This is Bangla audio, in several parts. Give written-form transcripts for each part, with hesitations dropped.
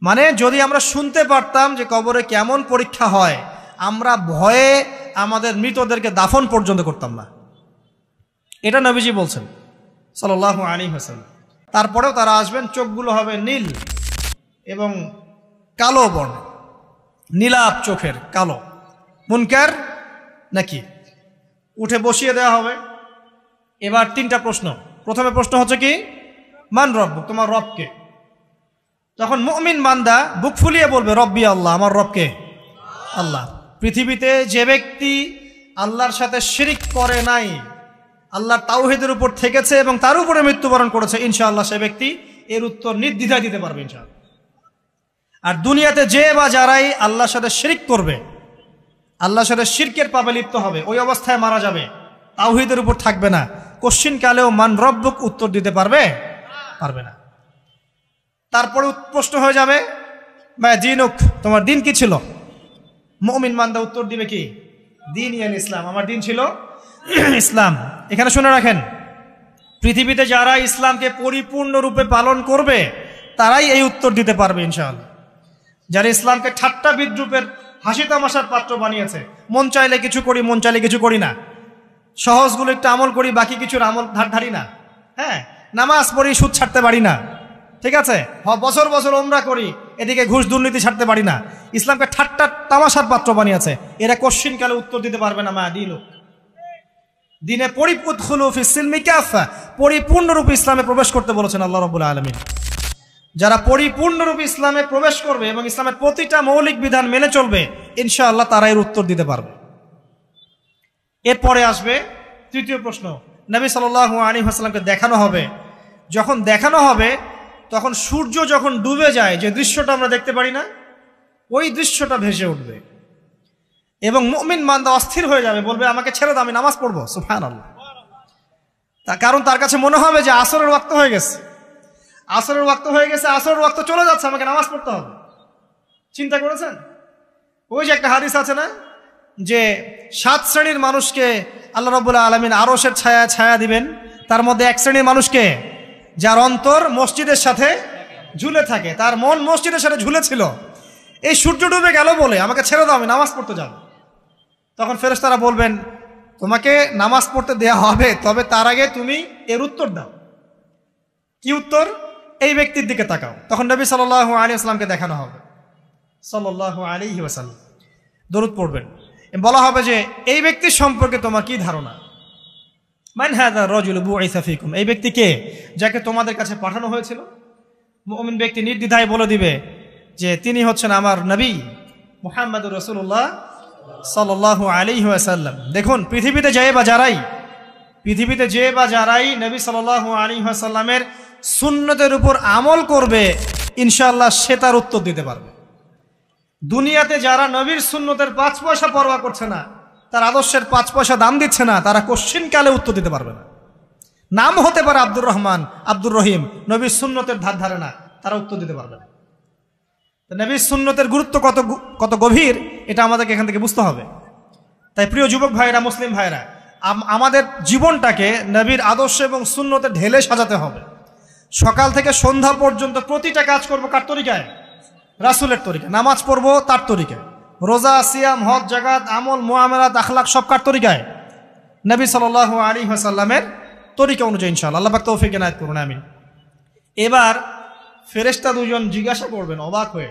মানে যদি আমরা শুনতে পারতাম যে কবরে কেমন পরীক্ষা হয়, আমরা ভয়ে আমাদের মৃতদেরকে দাফন পর্যন্ত করতাম না। এটা নবীজি বলছেন সাল্লাল্লাহু আলাইহি ওয়াসাল্লাম। তারপরেও তারা আসবেন, চোখগুলো হবে নীল এবং কালো বর্ণ, নীলাপ চোখের কালো। মুনকার নাকি উঠে বসিয়ে দেওয়া হবে। এবার তিনটা প্রশ্ন। প্রথমে প্রশ্ন হচ্ছে কি, মান রব্বুক, তোমার রবকে। তখন মুমিন বান্দা বুক ফুলিয়ে বলবে রব্বি আল্লাহ, আমার রবকে আল্লাহ। পৃথিবীতে যে ব্যক্তি আল্লাহর সাথে শিরিক করে নাই, আল্লাহর তাওহীদের উপর থেকেছে এবং তার উপরে মৃত্যুবরণ করেছে, ইনশাআল্লাহ সে ব্যক্তি এর উত্তর নির্দ্বিধায় দিতে পারবে ইনশাআল্লাহ। আর দুনিয়াতে যে বা যারাই আল্লাহর সাথে শিরিক করবে, আল্লাহর সাথে শিরকের পাপে লিপ্ত হবে, ওই অবস্থায় মারা যাবে, তাওহীদের উপর থাকবে না, কোশ্চিন কালেও মান রব্বুক উত্তর দিতে পারবে না। তারপরে প্রশ্ন হয়ে যাবে মা দিনুক, তোমার দিন কি ছিল? মুমিন বান্দা উত্তর দিবে কি, দিন ইয়াল ইসলাম, আমার দিন ছিল ইসলাম। এখানে শুনে রাখেন, পৃথিবীতে যারা ইসলামকে পরিপূর্ণরূপে পালন করবে তারাই এই উত্তর দিতে পারবে ইনশাআল্লাহ। যারা ইসলামকে ঠাট্টা বিদ্রুপের হাসি তামাশার পাত্র বানিয়েছে, মন চাইলে কিছু করি, মন চাইলে কিছু করি না, সহজগুলো একটু আমল করি, বাকি কিছুর আমল ধারি না, হ্যাঁ, নামাজ পড়ি, সুদ ছাড়তে পারি না, ঠিক আছে, বছর বছর ওমরা করি, এদিকে ঘুষ দুর্নীতি ছাড়তে পারি না, ইসলামকে ঠাট্টা তামাশার পাত্র বানিয়েছে, এরা কোশ্চিন কালে উত্তর দিতে পারবে না মা দিনুক, দিনে পরিপুতখুলু ফিস সিলমি কাফা, পরিপূর্ণরূপে ইসলামে প্রবেশ করতে বলেছেন আল্লাহ রাব্বুল আলামিন। যারা পরিপূর্ণরূপে ইসলামে প্রবেশ করবে এবং ইসলামের প্রতিটা মৌলিক বিধান মেনে চলবে, ইনশাআল্লাহ তারা এর উত্তর দিতে পারবে। এরপরে আসবে তৃতীয় প্রশ্ন। নবী সাল্লাল্লাহু আলাইহি ওয়াসাল্লামকে দেখানো হবে। যখন দেখানো হবে তখন সূর্য যখন ডুবে যায়, যে দৃশ্যটা আমরা দেখতে পারি না, ওই দৃশ্যটা ভেসে উঠবে এবং মুমিন বান্দা অস্থির হয়ে যাবে, বলবে আমাকে ছেড়ে দাও, আমি নামাজ পড়বো। সুবহানাল্লাহ। কারণ তার কাছে মনে হবে যে আসরের ওয়াক্ত হয়ে গেছে, আসরের ওয়াক্ত হয়ে গেছে, আসরের ওয়াক্ত চলে যাচ্ছে, আমাকে নামাজ পড়তে হবে। চিন্তা করেছেন? ওই যে একটা হাদিস আছে না, যে 7 শ্রেণীর মানুষকে আল্লাহ রাব্বুল আলামিন আরশের ছায়া দিবেন, তার মধ্যে এক শ্রেণীর মানুষকে যার অন্তর মসজিদের সাথে ঝুলে থাকে, তার মন মসজিদের সাথে ঝুলেছিল, এই সূর্য ডুবে গেল বলে আমাকে ছেড়ে দাও, আমি নামাজ পড়তে যাব। তখন ফেরেশতারা বলবেন তোমাকে নামাজ পড়তে দেয়া হবে, তবে তার আগে তুমি এর উত্তর দাও। কি উত্তর? এই ব্যক্তির দিকে তাকাও। তখন নবী সাল্লাল্লাহু আলাইহি ওয়াসাল্লামকে দেখানো হবে, সাল্লাল্লাহু আলাইহি ওয়াসাল্লাম দরুদ পড়বেন, বলা হবে যে এই ব্যক্তির সম্পর্কে তোমার কি ধারণা? মান হাযা রাজুলু বুইসা ফীকুম, এই ব্যক্তি কে, যাকে তোমাদের কাছে পাঠানো হয়েছিল? মুমিন ব্যক্তি নির্দ্বিধায় বলে দিবে যে তিনি হচ্ছেন আমার নবী মুহাম্মদুর রাসূলুল্লাহ সাল্লাল্লাহু আলাইহি ওয়াসাল্লাম। দেখুন, পৃথিবীতে যে বা যারাই নবী সাল্লাল্লাহু আলাইহি ওয়াসাল্লামের সুন্নতের উপর আমল করবে, ইনশাআল্লাহ সে তার উত্তর দিতে পারবে। দুনিয়াতে যারা নবীর সুন্নতের 5 পয়সা পরোয়া করছে না, তার আদর্শের 5 পয়সা দাম দিচ্ছে না, তারা কোশ্চিন কালে উত্তর দিতে পারবে না। নাম হতে পারে আব্দুর রহমান, আব্দুর রহিম, নবীর সুন্নতের ধার ধারে না, তারা উত্তর দিতে পারবে না। নবীর সুন্নতের গুরুত্ব কত গভীর, এটা আমাদেরকে এখান থেকে বুঝতে হবে। তাই প্রিয় যুবক ভাইরা, মুসলিম ভাইরা, আমাদের জীবনটাকে নবীর আদর্শ এবং সুন্নতে ঢেলে সাজাতে হবে। সকাল থেকে সন্ধ্যা পর্যন্ত প্রতিটা কাজ করব কার তরিকায়? রাসূলের তরিকায়। নামাজ পড়বো তার তরিকায়, রোজা, সিয়াম, হজ, জাকাত, আমল, মুআমালাত, আখলাক সব কার তরিকায়? নবী সাল্লাল্লাহু আলাইহি ওয়াসাল্লামের তরিকা অনুযায়ী ইনশাআল্লাহ। আল্লাহ পাক তৌফিক এনায়েত করুন, আমিন। এবার ফেরেশতা দুজন জিজ্ঞাসা করবেন অবাক হয়ে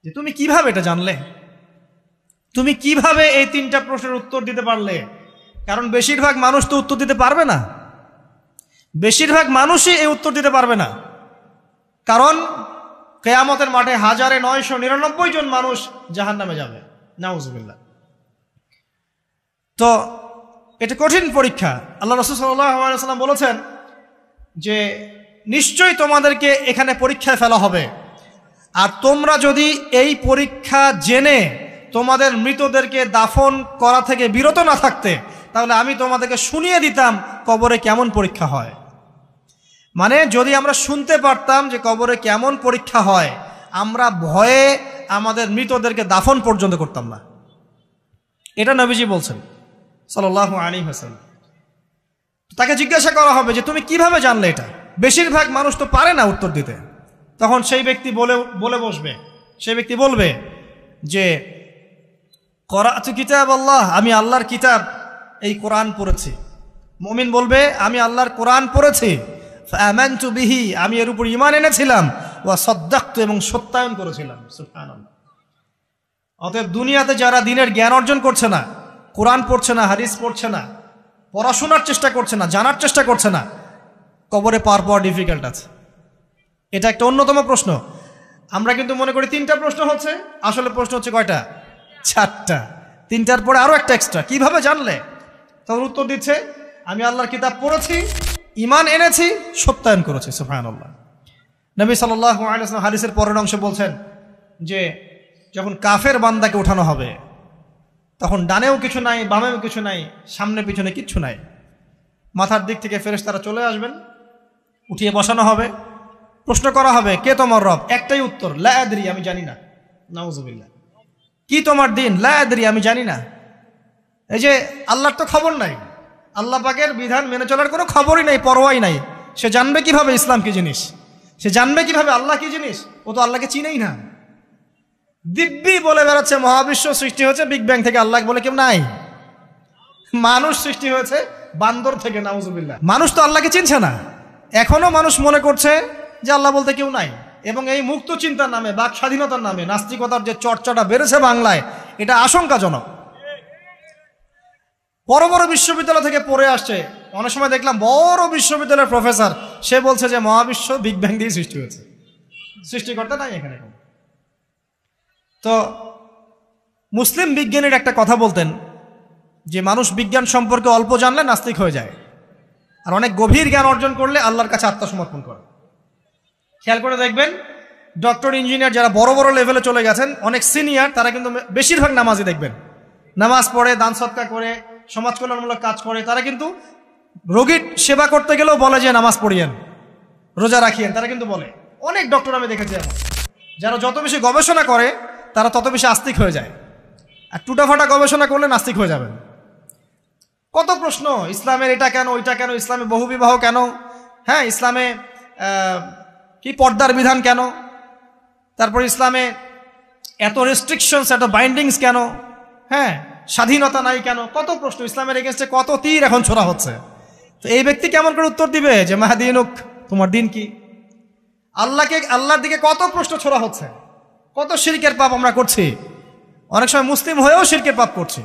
যে তুমি কিভাবে এটা জানলে, তুমি কিভাবে এই 3টা প্রশ্নের উত্তর দিতে পারলে? কারণ বেশিরভাগ মানুষ তো উত্তর দিতে পারবে না, বেশিরভাগ মানুষই এই উত্তর দিতে পারবে না। কারণ কিয়ামতের মাঠে 1999 জন মানুষ জাহান্নামে যাবে, নাউজুবিল্লাহ। তো এটা কঠিন পরীক্ষা। আল্লাহ রাসূল সাল্লাল্লাহু আলাইহি ওয়াসাল্লাম বলেছেন যে নিশ্চয়ই তোমাদেরকে এখানে পরীক্ষায় ফেলা হবে, আর তোমরা যদি এই পরীক্ষা জেনে তোমাদের মৃতদেরকে দাফন করা থেকে বিরত না থাকতে, তাহলে আমি তোমাদেরকে শুনিয়ে দিতাম কবরে কেমন পরীক্ষা হয়। মানে যদি আমরা শুনতে পারতাম যে কবরে কেমন পরীক্ষা হয়, আমরা ভয়ে আমাদের মৃতদেরকে দাফন পর্যন্ত করতাম না। এটা নবীজি বলছেন সাল্লাল্লাহু আলাইহি ওয়াসাল্লাম। তাকে জিজ্ঞাসা করা হবে যে তুমি কিভাবে জানলে এটা? বেশিরভাগ মানুষ তো পারে না উত্তর দিতে, তখন সেই ব্যক্তি বলে বসবে, সেই ব্যক্তি বলবে যে করাতু কিতাব আল্লাহ, আমি আল্লাহর কিতাব এই কোরআন পড়েছি। মুমিন বলবে আমি আল্লাহর কোরআন পড়েছি, ফাআমানতু বিহি, আমি এর উপর ঈমান এনেছিলাম, ওয়া সাদ্দাকতু, এবং সত্যায়ন করেছিলাম। সুবহানাল্লাহ। অতএব দুনিয়াতে যারা দিনের জ্ঞান অর্জন করছে না, কোরআন পড়ছে না, হাদিস পড়ছে না, পড়াশোনার চেষ্টা করছে না, জানার চেষ্টা করছে না, কবরে পাওয়া ডিফিকাল্ট আছে। এটা একটা অন্যতম প্রশ্ন। আমরা কিন্তু মনে করি 3টা প্রশ্ন হচ্ছে, আসলে প্রশ্ন হচ্ছে কয়টা? 4টা। 3টার পরে আরো একটা এক্সট্রা। কিভাবে জানলে? তখন উত্তর দিচ্ছে আমি আল্লাহর কিতাব পড়েছি, ঈমান এনেছি, সত্যায়ন করেছি। সুবহানাল্লাহ। নবী সাল্লাল্লাহু আলাইহি ওয়াসাল্লাম হাদিসের পরের অংশে বলছেন যে যখন কাফের বান্দাকে উঠানো হবে, তখন ডানেও কিছু নাই, বামেও কিছু নাই, সামনে পিছনে কিচ্ছু নাই। মাথার দিক থেকে ফেরেশতারা চলে আসবেন, উঠিয়ে বসানো হবে, প্রশ্ন করা হবে কে তোমার রব? একটাই উত্তর, লা আদরি, আমি জানি না। নাউযুবিল্লাহ। কি তোমার দিন? লা আদরি, আমি জানি না। এই যে আল্লাহর তো খবর নাই, আল্লাহ পাকের বিধান মেনে চলার কোনো খবরই নাই, পরোয়াই নাই। সে জানবে কিভাবে ইসলাম কি জিনিস? সে জানবে কিভাবে আল্লাহ কি জিনিস? ও তো আল্লাহকে চিনেই না। দিব্যি বলে বেড়াচ্ছে মহাবিশ্ব সৃষ্টি হয়েছে বিগ ব্যাং থেকে, আল্লাহ বলে কেউ নাই। মানুষ সৃষ্টি হয়েছে বান্দর থেকে, নাউযুবিল্লাহ। মানুষ তো আল্লাহকে চিনছে না। এখনো মানুষ মনে করছে যে আল্লাহ বলতে কেউ নাই। এবং এই মুক্ত চিন্তার নামে, বাক স্বাধীনতার নামে নাস্তিকতার যে চর্চাটা বেড়েছে বাংলায়, এটা আশঙ্কাজনক। বড় বড় বিশ্ববিদ্যালয় থেকে পড়ে আসছে, অনেক সময় দেখলাম বড় বিশ্ববিদ্যালয়ের প্রফেসর, সে বলছে যে মহাবিশ্ব বিগ ব্যাং দিয়ে সৃষ্টি হয়েছে, সৃষ্টিকর্তা নাই এখানে। তো মুসলিম বিজ্ঞানীর একটা কথা বলতেন যে মানুষ বিজ্ঞান সম্পর্কে অল্প জানলে নাস্তিক হয়ে যায়, আর অনেক গভীর জ্ঞান অর্জন করলে আল্লাহর কাছে আত্মসমর্পণ করে। খেয়াল করে দেখবেন ডক্টর, ইঞ্জিনিয়ার যারা বড় বড় লেভেলে চলে গেছেন, অনেক সিনিয়র, তারা কিন্তু বেশিরভাগ নামাজি দেখবেন, নামাজ পড়ে, দান সৎকার করে, সমাজ কল্যাণমূলক কাজ করে। তারা কিন্তু রোগীর সেবা করতে গেলেও বলে যে নামাজ পড়িয়েন, রোজা রাখিয়েন, তারা কিন্তু বলে। অনেক ডক্টর আমি দেখেছি এমন, যারা যত বেশি গবেষণা করে তারা তত বেশি আস্তিক হয়ে যায়, আর টুটাফাটা গবেষণা করলে নাস্তিক হয়ে যাবেন। কত প্রশ্ন, ইসলামের এটা কেন, ওইটা কেন, ইসলামে বহুবিবাহ কেন, হ্যাঁ ইসলামে কি পর্দার বিধান কেন, তারপর ইসলামে এত রেস্ট্রিকশনস, এত বাইন্ডিংস কেন, হ্যাঁ স্বাধীনতা নাই কেন, কত প্রশ্ন। ইসলামের এগেনস্টে কত তীর এখন ছোড়া হচ্ছে। তো এই ব্যক্তি কেমন করে উত্তর দিবে যে মাহদিনুক, তোমার দিন কি? আল্লাহর দিকে কত প্রশ্ন ছোড়া হচ্ছে, কত শিরকের পাপ আমরা করছি, অনেক সময় মুসলিম হয়েও শিরকের পাপ করছি।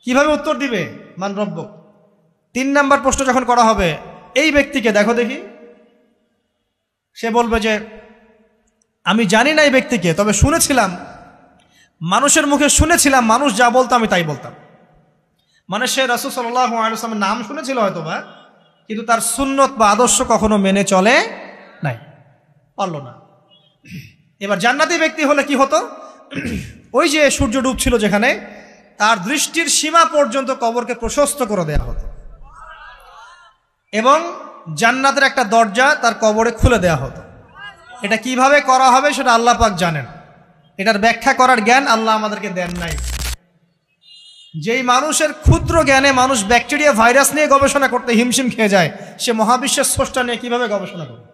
কিভাবে উত্তর দিবে? মান রব্বুক। 3 নাম্বার প্রশ্ন যখন করা হবে, এই ব্যক্তিকে দেখো দেখি, সে বলবে যে আমি জানি না এই ব্যক্তিকে, তবে শুনেছিলাম, মানুষের মুখে শুনেছিলাম, মানুষ যা বলতো আমি তাই বলতাম। মানে সে রাসূল সাল্লাল্লাহু আলাইহি ওয়াসাল্লামের নাম শুনেছিল হয়তোবা, কিন্তু তার সুন্নত বা আদর্শ কখনো মেনে চলে নাই, পারলো না। এবার জান্নাতি ব্যক্তি হলে কি হতো? ওই যে সূর্য ডুবছিল যেখানে, তার দৃষ্টির সীমা পর্যন্ত কবরকে প্রশস্ত করে দেয়া হতো, এবং জান্নাতের একটা দরজা তার কবরে খুলে দেয়া হতো। এটা কিভাবে করা হবে সেটা আল্লাহ পাক জানেন, এটার ব্যাখ্যা করার জ্ঞান আল্লাহ আমাদেরকে দেন নাই। যেই মানুষের ক্ষুদ্র জ্ঞানে মানুষ ব্যাকটেরিয়া ভাইরাস নিয়ে গবেষণা করতে হিমশিম খেয়ে যায়, সে মহাবিশ্বের স্রষ্টা নিয়ে কিভাবে গবেষণা করবে?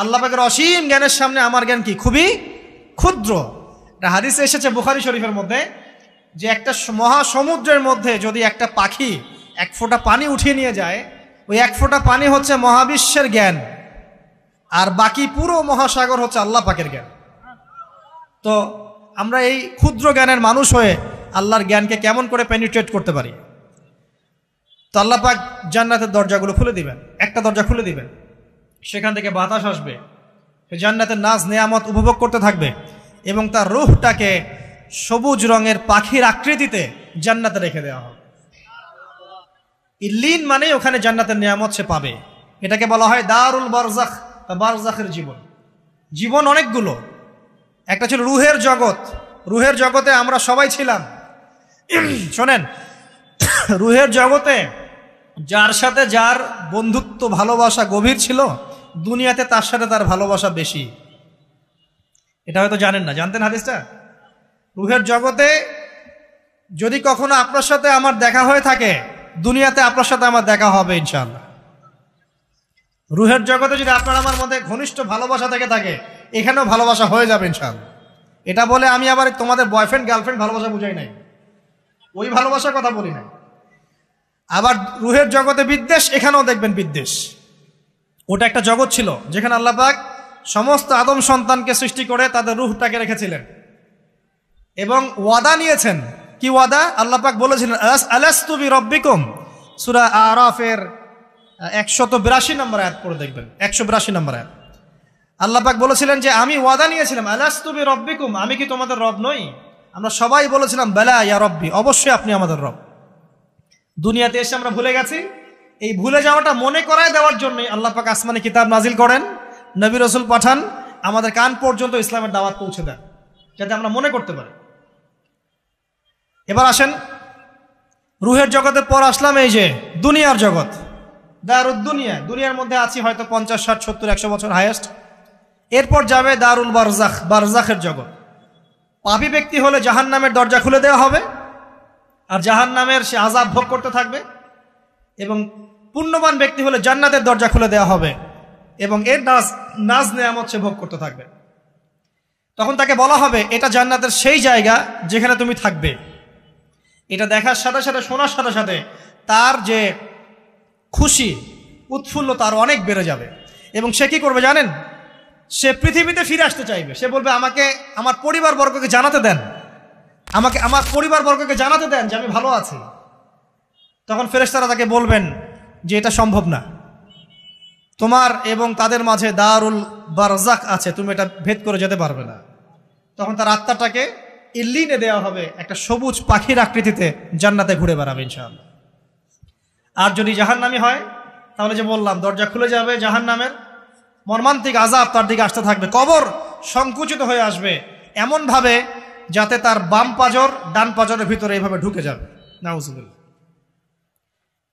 আল্লাহ পাকের অসীম জ্ঞানের সামনে আমার জ্ঞান কি? খুবই ক্ষুদ্র। একটা হাদিসে এসেছে বুখারী শরীফের মধ্যে, যে একটা মহাসমুদ্রের মধ্যে যদি একটা পাখি 1 ফোঁটা পানি উঠিয়ে নিয়ে যায়, ওই 1 ফোঁটা পানি হচ্ছে মহাবিশ্বের জ্ঞান, আর বাকি পুরো মহাসাগর হচ্ছে আল্লাহ পাকের জ্ঞান। তো আমরা এই ক্ষুদ্র জ্ঞানের মানুষ হয়ে আল্লাহর জ্ঞানকে কেমন করে পেনিট্রেট করতে পারি? তো আল্লাহ পাক জান্নাতের দরজাগুলো খুলে দিবেন, একটা দরজা খুলে দিবেন, সেখান থেকে বাতাস আসবে, জান্নাতের নাজ নেয়ামত উপভোগ করতে থাকবে, এবং তার রূহটাকে সবুজ রঙের পাখির আকৃতিতে জান্নাতে রেখে দেওয়া হবে। ইল্লিন মানে ওখানে জান্নাতের নিয়ামত সে পাবে। এটাকে বলা হয় দারুল বারজাখ বা বারজাখের জীবন। জীবন অনেকগুলো, একটা ছিল রুহের জগৎ। রুহের জগতে আমরা সবাই ছিলাম। শোনেন, রুহের জগতে যার সাথে যার বন্ধুত্ব ভালোবাসা গভীর ছিল, দুনিয়াতে তার সাথে তার ভালোবাসা বেশি। এটা হয়তো জানেন না, জানতেন হাদিসটা? রুহের জগতে যদি কখনো আপনার সাথে আমার দেখা হয়ে থাকে, দুনিয়াতে আপনার সাথে আমার দেখা হবে ইনশাআল্লাহ। রুহের জগতে যদি আপনার আমার মধ্যে ঘনিষ্ঠ ভালোবাসা থেকে থাকে, এখানেও ভালোবাসা হয়ে যাবে ইনশাআল্লাহ। এটা বলে আমি আবার তোমাদের বয়ফ্রেন্ড গার্লফ্রেন্ড ভালোবাসা বুঝাই নাই, ওই ভালোবাসার কথা বলি নাই। আবার রুহের জগতে বিদ্বেষ, এখানেও দেখবেন বিদ্বেষ। ওটা একটা জগৎ ছিল যেখানে আল্লাহ পাক সমস্ত আদম সন্তানকে সৃষ্টি করে তাদের রুহটাকে রেখেছিলেন এবং ওয়াদা নিয়েছেন। কি ওয়াদা? আল্লাহ পাক বলেছিলেন আলাস্তু বিরব্বিকুম, সূরা আরাফের 182 নম্বর আয়াত পড়ে দেখবেন, 182 নম্বর আয়াত। আল্লাহ পাক বলেছিলেন যে আমি ওয়াদা নিয়েছিলাম, আলাস্তু বিরব্বিকুম, আমি কি তোমাদের রব নই? আমরা সবাই বলেছিলাম বালা ইয়া রব্বি, অবশ্যই আপনি আমাদের রব। দুনিয়াতে এসে আমরা ভুলে গেছি। এই ভুলে যাওয়াটা মনে করায় দেওয়ার জন্যই আল্লাহ পাক আসমানে কিতাব নাজিল করেন, নবী রাসূল পাঠান, আমাদের কান পর্যন্ত ইসলামের দাওয়াত পৌঁছে দেন, যাতে আমরা মনে করতে পারি। এবার আসেন রুহের জগতের পর আসলাম এই যে দুনিয়ার জগৎ, দারুদ দুনিয়া। দুনিয়ার মধ্যে আছি হয়তো 50, 60, 70, 100 বছর হাইয়েস্ট। এরপর যাবে দারুল বারজাখ, বারজাখের জগৎ। পাপী ব্যক্তি হলে জাহান্নামের দরজা খুলে দেওয়া হবে আর জাহান্নামের সে আযাব ভোগ করতে থাকবে, এবং পুণ্যবান ব্যক্তি হলে জান্নাতের দরজা খুলে দেওয়া হবে এবং এর নাজ নেয়ামত সে ভোগ করতে থাকবে। তখন তাকে বলা হবে এটা জান্নাতের সেই জায়গা যেখানে তুমি থাকবে। এটা দেখার সাথে সাথে, শোনার সাথে সাথে তার যে খুশি উৎফুল্লতা আরো অনেক বেড়ে যাবে। এবং সে কি করবে জানেন? সে পৃথিবীতে ফিরে আসতে চাইবে। সে বলবে আমাকে আমার পরিবারবর্গকে জানাতে দেন, আমাকে আমার পরিবারবর্গকে জানাতে দেন যে আমি ভালো আছি। তখন ফেরেশতারা তাকে বলবেন যে এটা সম্ভব না, তোমার এবং তাদের মাঝে দারুল বারজাখ আছে, তুমি এটা ভেদ করে যেতে পারবে না। তখন তার আত্মাটাকে ইল্লিনে দেওয়া হবে, একটা সবুজ পাখির আকৃতিতে জান্নাতে ঘুরে বেড়াবে ইনশাআল্লাহ। আর যদি জাহান্নামী হয় তাহলে যে বললাম দরজা খুলে যাবে, জাহান্নামের মর্মান্তিক আযাব তার দিকে আসতে থাকবে। কবর সংকুচিত হয়ে আসবে এমনভাবে যাতে তার বাম পাজর ডান পাজরের ভিতরে এইভাবে ঢুকে যাবে, নাউযুবিল্লাহ।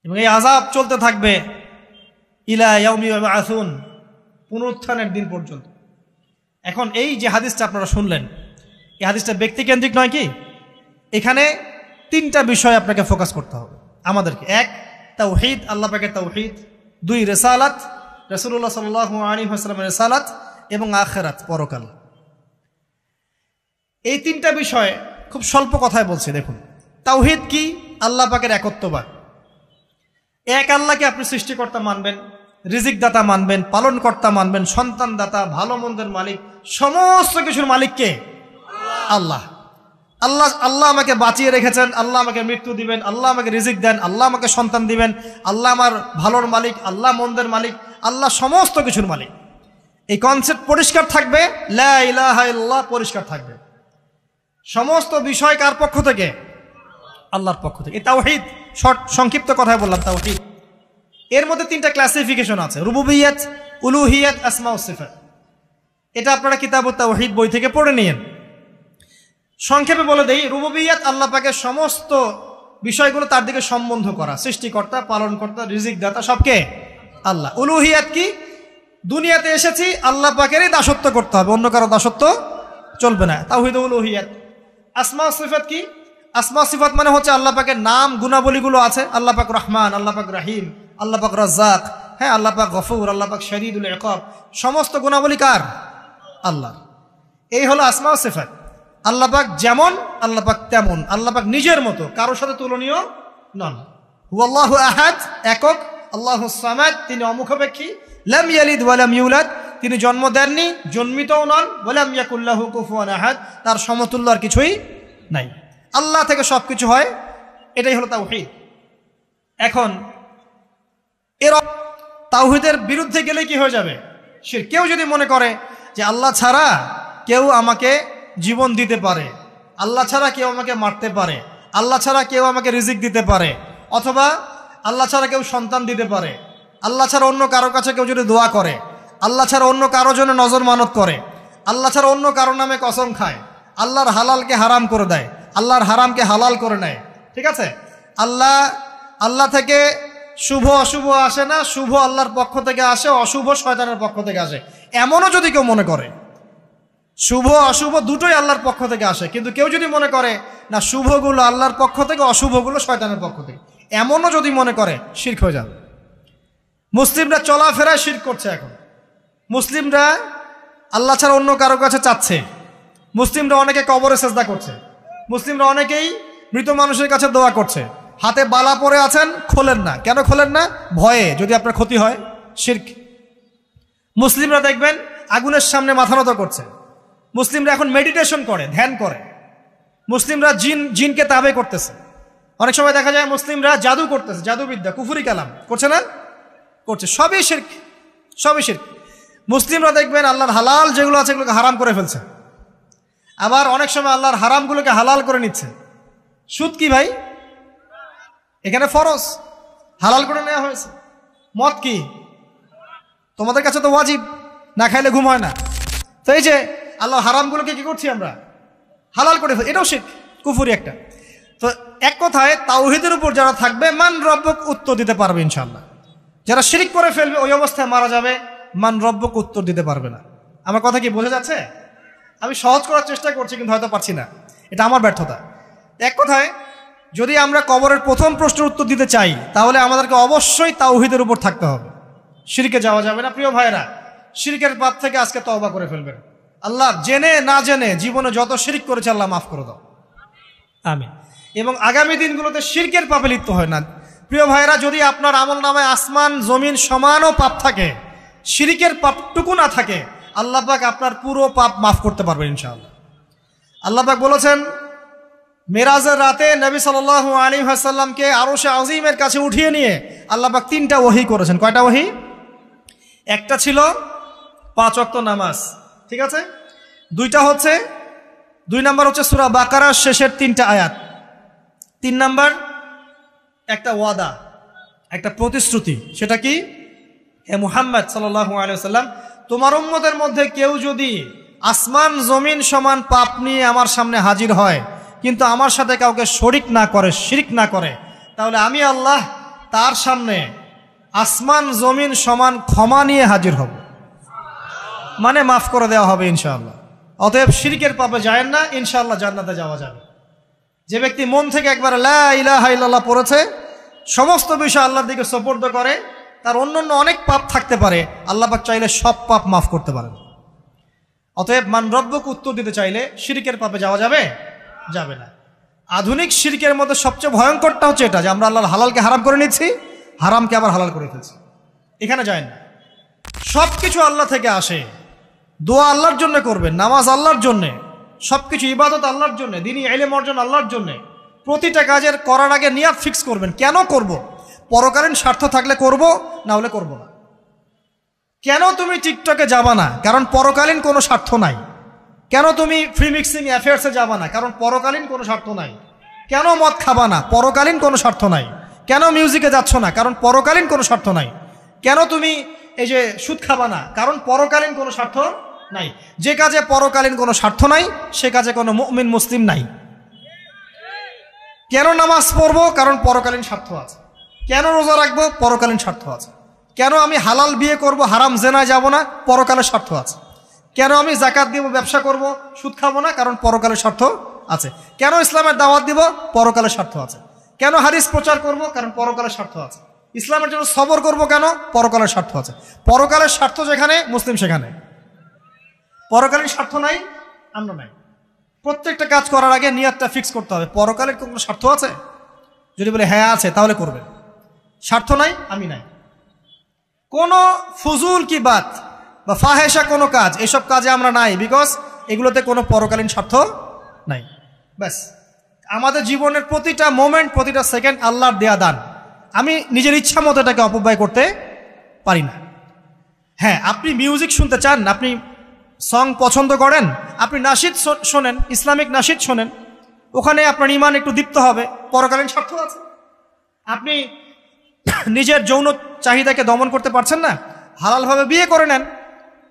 এবং এই আযাব চলতে থাকবে ইলা ইয়াউমি ইউবআসুন, পুনরুত্থানের দিন পর্যন্ত। এখন এই যে হাদিসটা আপনারা শুনলেন, এই হাদিসটা ব্যক্তিকেন্দ্রিক নয় কি? এখানে তিনটা বিষয় আপনাকে ফোকাস করতে হবে আমাদেরকে। এক, তাওহীদ, আল্লাহ পাকের তাওহীদ। দুই, রিসালাত, রাসূলুল্লাহ সাল্লাল্লাহু আলাইহি ওয়াসাল্লামের রিসালাত। এবং আখিরাত, পরকাল। এই তিনটা বিষয় খুব স্বল্প কথায় বলছি। দেখুন, তাওহীদ কি? আল্লাহ পাকের একত্ববাদ। এক আল্লাহকে আপনি সৃষ্টিকর্তা মানবেন, রিজিক দাতা মানবেন, পালন কর্তা মানবেন, সন্তান দাতা, ভালো মন্দের মালিক, সমস্ত কিছুর মালিককে আল্লাহ। আল্লাহ আল্লাহ আমাকে বাঁচিয়ে রেখেছেন, আল্লাহ আমাকে মৃত্যু দিবেন, আল্লাহ আমাকে রিজিক দেন, আল্লাহ আমাকে সন্তান দিবেন, আল্লাহ আমার ভালোর মালিক, আল্লাহ মন্দের মালিক, আল্লাহ সমস্ত কিছুর মালিক। এই কনসেপ্ট পরিষ্কার থাকবে, লা ইলাহা ইল্লাল্লাহ পরিষ্কার থাকবে। সমস্ত বিষয় কার পক্ষ থেকে? আল্লাহর পক্ষ থেকে। এই তাওহীদ, সংক্ষিপ্ত কথায় বললাম তাওহীদ। এর মধ্যে তিনটা ক্লাসিফিকেশন আছে, রুবুবিয়্যাত, উলুহিয়্যাত, আসমা ও সিফাত। এটা আপনারা কিতাবুত তাওহীদ বই থেকে পড়ে নিয়েন। সংক্ষেপে বলে দেই, রুবুবিয়্যাত আল্লাহ পাকের সমস্ত বিষয়গুলো তার দিকে সম্বন্ধ করা, সৃষ্টিকর্তা, পালনকর্তা, রিজিক দাতা সবকে আল্লাহ। উলুহিয়্যাত কি? দুনিয়াতে এসেছি আল্লাহ পাকেরই দাসত্ব করতে হবে, অন্য কারো দাসত্ব চলবে না, তাওহীদ উলুহিয়্যাত। আসমা ও সিফাত কি? আসমা সিফাত মানে হচ্ছে আল্লাহ পাকের নাম গুণাবলীগুলো আছে। আল্লাহ পাক রহমান, আল্লাহ পাক রহিম, আল্লাহ পাক রাজ্জাক, হ্যাঁ, আল্লাহ পাক গফুর, আল্লাহ পাক শদীদুল ইকাব। সমস্ত গুণাবলী কার? আল্লাহ। এই হলো আসমা ও সিফাত। আল্লাহ পাক যেমন, আল্লাহ পাক তেমন, আল্লাহ পাক নিজের মতো, কারোর সাথে তুলনীয় নন। হুয়াল্লাহু আহাদ, একক। আল্লাহুস সামাদ, তিনি অমুখাপেক্ষী। লাম ইয়ালিদ ওয়া লাম ইউলাদ, তিনি জন্ম দেননি, জন্মিতও নন। ওয়া লাম ইয়াকুল লাহু কুফুয়ান আহাদ, তার সমতুল্য আর কিছুই নাই। আল্লাহ থেকে সবকিছু হয়, এটাই হলো তাওহীদ। এখন এর তাওহীদের বিরুদ্ধে গেলে কি হয়ে যাবে? শিরক। কেউ যদি মনে করে যে আল্লাহ ছাড়া কেউ আমাকে জীবন দিতে পারে, আল্লাহ ছাড়া কেউ আমাকে মারতে পারে, আল্লাহ ছাড়া কেউ আমাকে রিজিক দিতে পারে, অথবা আল্লাহ ছাড়া কেউ সন্তান দিতে পারে, আল্লাহ ছাড়া অন্য কারো কাছে কেউ যদি দোয়া করে, আল্লাহ ছাড়া অন্য কারো জন্য নজর মানত করে, আল্লাহ ছাড়া অন্য কারো নামে কসম খায়, আল্লাহর হালালকে হারাম করে দেয়, আল্লাহর হারামকে হালাল করে নেয়, ঠিক আছে? আল্লাহ থেকে শুভ অশুভ আসে না, শুভ আল্লাহর পক্ষ থেকে আসে, অশুভ শয়তানের পক্ষ থেকে আসে, এমনও যদি কেউ মনে করে, শুভ অশুভ দুটোই আল্লাহর পক্ষ থেকে আসে, কিন্তু কেউ যদি মনে করে না শুভগুলো আল্লাহর পক্ষ থেকে, অশুভগুলো শয়তানের পক্ষ থেকে, এমনও যদি মনে করে, শিরক হয়ে যাবে। মুসলিমরা চলাফেরায় শিরক করছে। এখন মুসলিমরা আল্লাহ ছাড়া অন্য কারো কাছে চাচ্ছে, মুসলিমরা অনেকে কবরে সেজদা করছে, মুসলিমরা অনেকেই মৃত মানুষের কাছে দোয়া করছে, হাতে বালা পরে আছেন, খোলেন না। কেন খোলেন না? ভয়ে যদি আপনার ক্ষতি হয়, শিরক। মুসলিমরা দেখবেন আগুনের সামনে মাথা নত করছে, মুসলিমরা এখন মেডিটেশন করে, ধ্যান করে, মুসলিমরা জিনকে তাবে করতেছে। অনেক সময় দেখা যায় মুসলিমরা জাদু করতেছে, জাদুবিদ্যা, কুফরি কালাম করছে না, করছে। সবই শিরক, সবই শিরক। মুসলিমরা দেখবেন আল্লাহর হালাল যেগুলো আছে এগুলোকে হারাম করে ফেলছে, আবার অনেক সময় আল্লাহর হারামগুলোকে হালাল করে নিচ্ছে। সুদ কি ভাই? এখানে ফরজ, হালাল করে নেওয়া হয়েছে। মদ কি? তোমাদের কাছে তো ওয়াজিব, না খাইলে ঘুম হয় না। তো এই যে আল্লাহ হারামগুলোকে কি করছি আমরা? হালাল করে ফেলছি, এটাও শিরক, কুফরি একটা। তো এক কথায় তাওহীদের উপর যারা থাকবে মান রব্বক উত্তর দিতে পারবে ইনশাআল্লাহ। যারা শিরক করে ফেলবে ওই অবস্থায় মারা যাবে, মান রব্বক উত্তর দিতে পারবে না। আমার কথা কি বোঝা যাচ্ছে? আমি সহজ করার চেষ্টা করছি কিন্তু হয়তো পারছি না, এটা আমার ব্যর্থতা। এক কথায় যদি আমরা কবরের প্রথম প্রশ্নের উত্তর দিতে চাই তাহলে আমাদেরকে অবশ্যই তাওহীদের উপর থাকতে হবে, শিরকে যাওয়া যাবে না। প্রিয় ভাইরা, শিরকের পাপ থেকে আজকে তওবা করে ফেলবেন। আল্লাহ জেনে না জেনে জীবনে যত শিরক করেছে আল্লাহ মাফ করে দাও, আমিন। এবং আগামী দিনগুলোতে শিরকের পাপে লিপ্ত হয় না। প্রিয় ভাইরা, যদি আপনার আমল নামায় আসমান জমিন সমানও পাপ থাকে, শিরকের পাপটুকু না থাকে, আল্লাহ পাক আপনার পুরো পাপ মাফ করতে পারবেন ইনশাআল্লাহ। আল্লাহ পাক বলেছেন মেরাজের রাতে নবী সাল্লাল্লাহু আলাইহি ওয়াসাল্লামকে আরশে আজিমের কাছে উঠিয়ে নিয়ে আল্লাহ পাক 3টা ওহী করেছেন। কয়টা ওহী? একটা ছিল 5 ওয়াক্ত নামাজ, ঠিক আছে। 2 নাম্বার হচ্ছে সূরা বাকারার শেষের 3টা আয়াত। 3 নাম্বার একটা ওয়াদা, একটা প্রতিশ্রুতি। সেটা কি? হে মুহাম্মদ সাল্লাল্লাহু আলাইহি ওয়াসাল্লাম, তোমার উম্মতের মধ্যে কেউ যদি আসমান জমিন সমান পাপ নিয়ে আমার সামনে হাজির হয় কিন্তু আমার সাথে কাউকে শরিক না করে, শিরক না করে, তাহলে আমি আল্লাহ তার সামনে আসমান জমিন সমান ক্ষমা নিয়ে হাজির হব, মানে মাফ করে দেওয়া হবে ইনশাআল্লাহ। অতএব শিরকের পাপে যায় না, ইনশাআল্লাহ জান্নাতে যাওয়া যাবে। যে ব্যক্তি মন থেকে একবার লা ইলাহা ইল্লাল্লাহ পড়েছে, সমস্ত বিষয় আল্লাহর দিকে সুপর্দ করে, তার অন্যান্য অনেক পাপ থাকতে পারে, আল্লাহ পাক চাইলে সব পাপ মাফ করতে পারেন। অতএব মান রব্বক উত্তর দিতে চাইলে শিরকের পাপে যাওয়া যাবে? যাবে না। আধুনিক শিরকের মধ্যে সবচেয়ে ভয়ঙ্করটা হচ্ছে এটা যে আমরা আল্লাহর হালালকে হারাম করে নিচ্ছি, হারামকে আবার হালাল করে ফেলছি। এখানে যায় না। সব কিছু আল্লাহ থেকে আসে, দোয়া আল্লাহর জন্য করবেন, নামাজ আল্লাহর জন্যে, সব কিছু ইবাদত আল্লাহর জন্যে, দ্বীনি ইলম অর্জন আল্লাহর জন্যে। প্রতিটা কাজের করার আগে নিয়াত ফিক্স করবেন, কেন করব? পরকালীন স্বার্থ থাকলে করব, না হলে করব না। কেন তুমি টিকটকে যাবা না? কারণ পরকালীন কোনো স্বার্থ নাই। কেন তুমি ফ্রি মিক্সিং অ্যাফেয়ার্সে যাবা না? কারণ পরকালীন কোনো স্বার্থ নাই। কেন মদ খাবা না? পরকালীন কোনো স্বার্থ নাই। কেন মিউজিকে যাচ্ছ না? কারণ পরকালীন কোনো স্বার্থ নাই। কেন তুমি এই যে সুদ খাবা না? কারণ পরকালীন কোনো স্বার্থ নাই। যে কাজে পরকালীন কোনো স্বার্থ নাই সে কাজে কোনো মুমিন মুসলিম নাই। কেন নামাজ পড়বো? কারণ পরকালীন স্বার্থ আছে। কেন রোজা রাখবো? পরকালীন স্বার্থ আছে। কেন আমি হালাল বিয়ে করব, হারাম জেনায় যাব না? পরকালের স্বার্থ আছে। কেন আমি যাকাত দিব, ব্যবসা করব, সুদ খাবো না? কারণ পরকালের স্বার্থ আছে। কেন ইসলামের দাওয়াত দিব? পরকালের স্বার্থ আছে। কেন হাদিস প্রচার করব? কারণ পরকালের স্বার্থ আছে। ইসলামের জন্য সবর করব কেন? পরকালের স্বার্থ আছে। পরকালের স্বার্থ যেখানে, মুসলিম সেখানে। পরকালীন স্বার্থ নাই, আমরা নাই। প্রত্যেকটা কাজ করার আগে নিয়তটা ফিক্স করতে হবে। পরকালের কোনো স্বার্থ আছে? যদি বলে হ্যাঁ আছে, তাহলে করবেন। স্বার্থ নাই, আমি নাই। কোনো ফুজুল কি বাত বা ফাহেসা কোনো কাজ, এসব কাজে আমরা নাই, বিকজ এগুলোতে কোনো পরকালীন স্বার্থ নাই। ব্যাস, আমাদের জীবনের প্রতিটা মোমেন্ট, প্রতিটা সেকেন্ড আল্লাহর দেয়া দান। আমি নিজের ইচ্ছা মতো এটাকে অপব্যয় করতে পারি না। হ্যাঁ, আপনি মিউজিক শুনতে চান, আপনি সং পছন্দ করেন, আপনি নাশিদ শোনেন, ইসলামিক নাশিদ শোনেন, ওখানে আপনার ইমান একটু দীপ্ত হবে, পরকালীন স্বার্থ আছে। আপনি নিজের যৌন চাহিদাকে দমন করতে পারছেন না, হালালভাবে বিয়ে করে নেন।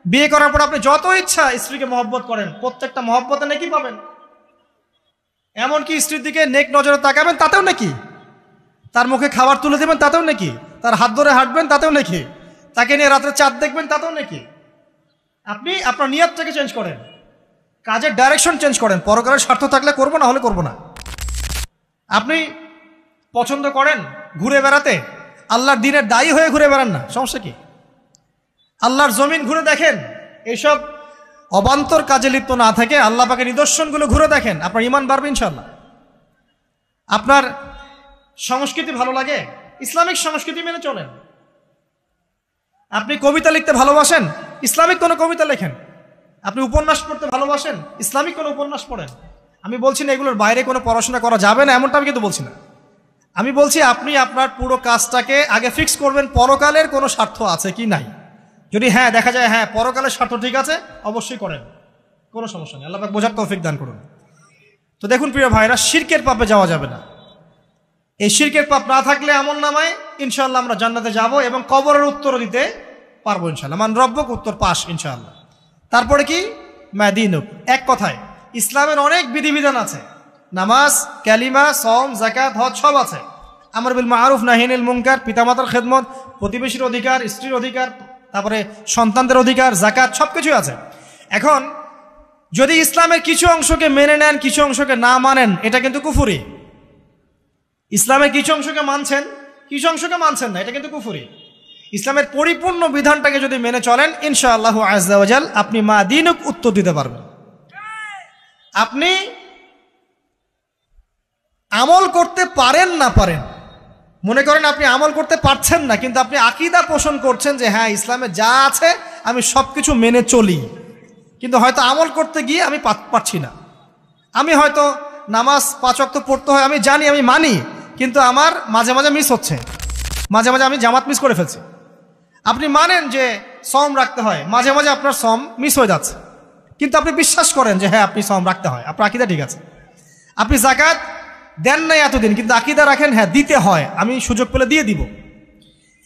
বিয়ে করার পর আপনি যত ইচ্ছা স্ত্রীকে মহব্বত করেন, প্রত্যেকটা মহব্বতে নেকি পাবেন। এমনকি স্ত্রীর দিকে নেক নজরে তাকাবেন, তাতেও নাকি। তার মুখে খাবার তুলে দেবেন, তাতেও নাকি। তার হাত ধরে হাঁটবেন, তাতেও নাকি। তাকে নিয়ে রাত্রে চাঁদ দেখবেন, তাতেও নাকি। আপনি আপনার নিয়তটাকে চেঞ্জ করেন, কাজের ডাইরেকশন চেঞ্জ করেন। পরকালের স্বার্থ থাকলে করবো, না হলে করবো না। আপনি পছন্দ করেন ঘুরে বেড়াতে, আল্লাহর দ্বীনের দায়ী হয়ে ঘুরে বেড়ান না, সমস্যা কি? আল্লাহর জমিন ঘুরে দেখেন, এইসব অবান্তর কাজে লিপ্ত না থেকে আল্লাহ পাকের নিদর্শনগুলো ঘুরে দেখেন, আপনার ঈমান বাড়বে ইনশাআল্লাহ। আপনার সংস্কৃতি ভালো লাগে, ইসলামিক সংস্কৃতি মেনে চলেন। আপনি কবিতা লিখতে ভালোবাসেন, ইসলামিক কোনো কবিতা লেখেন। আপনি উপন্যাস পড়তে ভালোবাসেন, ইসলামিক কোনো উপন্যাস পড়েন। আমি বলছি না এগুলোর বাইরে কোনো পড়াশোনা করা যাবে না, এমনটা আমি কিন্তু বলছি না। আমি বলছি আপনি আপনার পুরো কাজটাকে আগে ফিক্স করবেন পরকালের কোনো স্বার্থ আছে কি নাই। যদি হ্যাঁ দেখা যায় হ্যাঁ পরকালের স্বার্থ ঠিক আছে, অবশ্যই করেন, কোনো সমস্যা নেই। আল্লাহ পাক বোঝার তৌফিক দান করুন। তো দেখুন প্রিয় ভাইরা, শিরকের পাপে যাওয়া যাবে না। এই শিরকের পাপ না থাকলে আমলনামায় ইনশাআল্লাহ আমরা জান্নাতে যাব এবং কবরের উত্তরও দিতে পারবো ইনশাআল্লাহ। মান রব্বুক, উত্তর পাস ইনশাআল্লাহ। তারপরে কি? মা দীনুক। এক কথায় ইসলামের অনেক বিধিবিধান আছে, নামাজ, কালিমা, সওম, যাকাত, হজ সব আছে। আমর বিল মারুফ, নাহি আনিল মুনকার, পিতামাতার খেদমত, প্রতিবেশীর অধিকার, স্ত্রীর অধিকার, তারপরে সন্তানদের অধিকার, যাকাত সব কিছুই আছে। এখন যদি ইসলামের কিছু অংশকে মেনে নেন, কিছু অংশকে না মানেন, এটা কিন্তু কুফরি। ইসলামের কিছু অংশকে মানছেন, কিছু অংশকে মানছেন না, এটা কিন্তু কুফরি। ইসলামের পরিপূর্ণ বিধানটাকে যদি মেনে চলেন ইনশাআল্লাহু আযজা ওয়া জাল আপনি মা দীনুক উত্তর দিতে পারবেন। আপনি আমল করতে পারেন না পারেন, মনে করেন আপনি আমল করতে পারছেন না, কিন্তু আপনি আকীদা পোষণ করছেন যে হ্যাঁ ইসলামে যা আছে আমি সব কিছু মেনে চলি, কিন্তু হয়তো আমল করতে গিয়ে আমি পারছি না। আমি হয়তো নামাজ 5 ওয়াক্ত পড়তে হয়, আমি জানি, আমি মানি, কিন্তু আমার মাঝে মাঝে মিস হচ্ছে, মাঝে মাঝে আমি জামাত মিস করে ফেলছি। আপনি মানেন যে সওম রাখতে হয়, মাঝে মাঝে আপনার সওম মিস হয়ে যাচ্ছে, কিন্তু আপনি বিশ্বাস করেন যে হ্যাঁ আপনি সওম রাখতে হয়, আপনার আকীদা ঠিক আছে। আপনি যাকাত দেন নাই এতদিন, কিন্তু আকীদা রাখেন হ্যাঁ দিতে হয়, আমি সুযোগ পেলে দিয়ে দিব।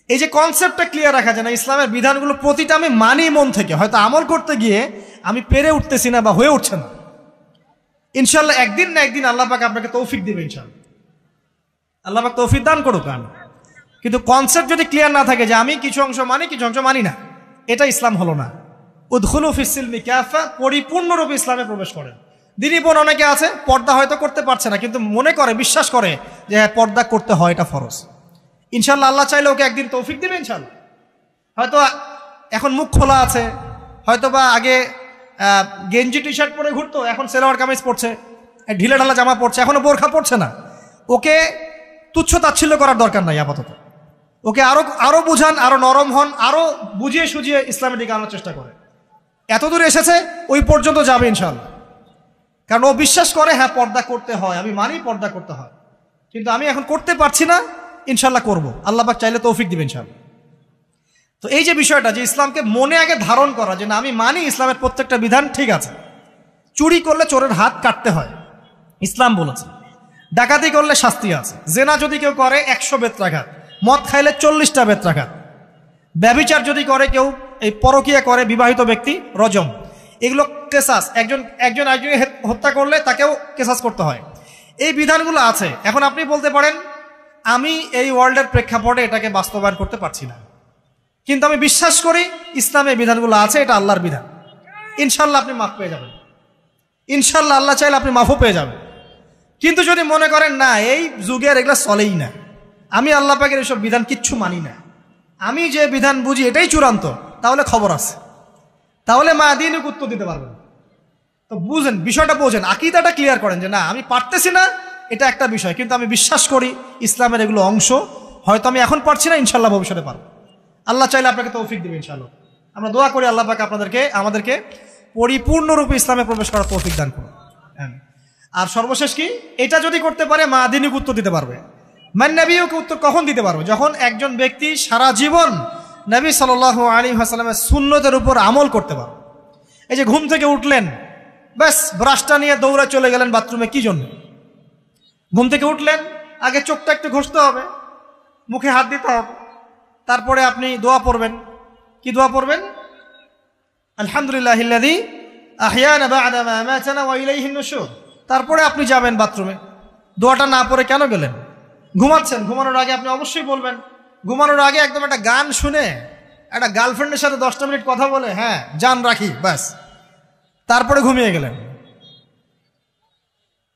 এই যে কনসেপ্টটা ক্লিয়ার রাখা যায় না, ইসলামের বিধানগুলো প্রতিটা আমি মানি মন থেকে, হয়তো আমল করতে গিয়ে আমি পেরে উঠতেছি না বা হয়ে উঠছে না। ইনশাআল্লাহ একদিন না একদিন আল্লাহ পাক আপনাকে তৌফিক দিবে ইনশাআল্লাহ, আল্লাহ পাক তৌফিক দান করুক। কিন্তু কনসেপ্ট যদি ক্লিয়ার না থাকে যে আমি কিছু অংশ মানি, কিছু অংশ মানি না, এটা ইসলাম হলো না। উদখুলু ফিস সিলমি কাফা, পরিপূর্ণরূপে ইসলামে প্রবেশ করেন। দিনী বোন অনেকে আছে পর্দা হয়তো করতে পারছে না, কিন্তু মনে করে, বিশ্বাস করে যে হ্যাঁ পর্দা করতে হয়, এটা ফরজ। ইনশাআল্লাহ আল্লাহ চাইলে ওকে একদিন তৌফিক দিবে ইনশাআল্লাহ। হয়তো এখন মুখ খোলা আছে, হয়তো বা আগে গেঞ্জি টি শার্ট পরে ঘুরতো, এখন সেলোয়ার কামিজ পরছে, ঢিলে ঢালা জামা পরছে, এখনো বোরখা পরছে না। ওকে তুচ্ছ তাচ্ছিল্য করার দরকার নাই আপাতত, ওকে আরো বুঝান, আরো নরম হন, আরো বুঝিয়ে সুঝিয়ে ইসলামের দিকে আনার চেষ্টা করে। এতদূর এসেছে, ওই পর্যন্ত যাবে ইনশাআল্লাহ, কারণ ও বিশ্বাস করে হ্যাঁ পর্দা করতে হয়, আমি মানি পর্দা করতে হয়, কিন্তু আমি এখন করতে পারছি না, ইনশাআল্লাহ করব, আল্লাহ পাক চাইলে তৌফিক দিবেন ইনশাআল্লাহ। তো এই যে বিষয়টা, যে ইসলামকে মনে আগে ধারণ করা, যে না আমি মানি ইসলামের প্রত্যেকটা বিধান ঠিক আছে। চুরি করলে চোরের হাত কাটতে হয়, ইসলাম বলেছে। ডাকাতি করলে শাস্তি আছে। জেনা যদি কেউ করে 100 বেত্রাঘাত, মদ খাইলে 40টা বেত্রাঘাত, ব্যভিচার যদি করে কেউ, এই পরকীয়া করে বিবাহিত ব্যক্তি, রজম। এগুলো কেসাস, একজন হত্যা করলে তাকেও কেসাস করতে হয়। এই বিধানগুলো আছে। এখন আপনি বলতে পারেন আমি এই ওয়ার্ল্ডের প্রেক্ষাপটে এটাকে বাস্তবায়ন করতে পারছি না, কিন্তু আমি বিশ্বাস করি ইসলামে এই বিধানগুলো আছে, এটা আল্লাহর বিধান। ইনশাল্লাহ আপনি মাফ পেয়ে যাবেন, ইনশাল্লাহ আল্লাহ চাইলে আপনি মাফও পেয়ে যাবেন। কিন্তু যদি মনে করেন না এই যুগের এগুলো চলেই না, আমি আল্লাহ পাকের এসব বিধান কিচ্ছু মানি না, আমি যে বিধান বুঝি এটাই চূড়ান্ত, তাহলে খবর আছে, তাহলে মা দীনুক উত্তর দিতে পারবেন। তো বুঝেন, বিষয়টা বোঝেন, আকীদাটা ক্লিয়ার করেন যে না আমি পারতেছি না, এটা একটা বিষয়, কিন্তু আমি বিশ্বাস করি ইসলামের এগুলো অংশ, হয়তো আমি এখন পারছি না, ইনশাল্লাহ ভবিষ্যতে পারবো। আল্লাহ চাইলে আপনাকে তৌফিক দেবে ইনশাআল্লাহ। আমরা দোয়া করি আল্লাহ পাক আমাদেরকে পরিপূর্ণরূপে ইসলামে প্রবেশ করার তৌফিক দান করুন। আর সর্বশেষ কি, এটা যদি করতে পারে মা দীনুক উত্তর দিতে পারবে। মান নবিয়ুক উত্তর কখন দিতে পারবে? যখন একজন ব্যক্তি সারা জীবন নবী সাল্লাল্লাহু আলাইহি ওয়াসাল্লামের সুন্নতের উপর আমল করতে পারবে। এই যে ঘুম থেকে উঠলেন, ব্যাস ব্রাশটা নিয়ে দৌড়ে চলে গেলেন বাথরুমে, কি জন্য? ঘুম থেকে উঠলেন, আগে চোখটা একটু ঘষতে হবে, মুখে হাত দিতে হবে, তারপরে আপনি দোয়া পড়বেন। কি দোয়া পড়বেন? আলহামদুলিল্লাহিল্লাযী আহইয়ানা বা'দা মা আমাতানা ওয়া ইলাইহিন নুশুর। তারপরে আপনি যাবেন বাথরুমে। দোয়াটা না পড়ে কেন গেলেন? ঘুমাচ্ছেন, ঘুমানোর আগে আপনি অবশ্যই বলবেন। ঘুমানোর আগে একদম একটা গান শুনে, একটা গার্লফ্রেন্ডের সাথে 10টা মিনিট কথা বলে হ্যাঁ জান রাখি, ব্যাস, তারপরে ঘুমিয়ে গেলেন।